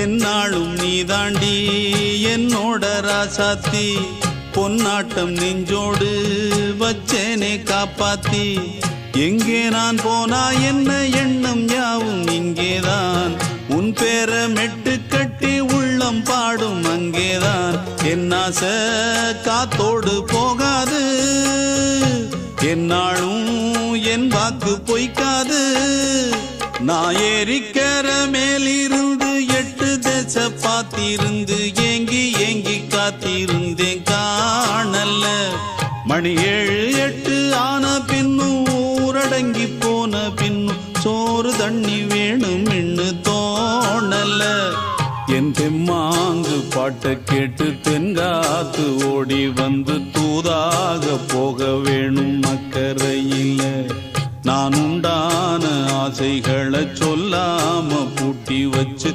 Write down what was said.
என்னாலும் நீ தாண்டி என்னோட ராசாத்தி பொன்னாட்டம் நெஞ்சோடு வச்சேனே காப்பாத்தி எங்கே நான் போனா என்ன எண்ணம் யாவும் இங்கேதான் உன் பேர மெட்டு கட்டி உள்ளம் பாடும் அங்கேதான் என் ஆசை காத்தோடு போகாது என்னாலும் என் வாக்கு பொய்க்காது நான் ஏறிக்கிற மேலிருந்து 8 தேச பார்த்திருந்து ஏங்கி ஏங்கி காத்திருந்தேன் காணல்ல மணி 7 8 ஆன பின்னும் ஊரடங்கி போன பின்னும் சோறு தண்ணி வேணும் என்று தோணல என் தெம்மாங்கு பாட்டை கேட்டு தென்காத்து ஓடி வந்து தூதாக போக வேணும் அக்கறையில் நான் உண்டான ஆசைகளை சொல்லாம பூட்டி வச்சு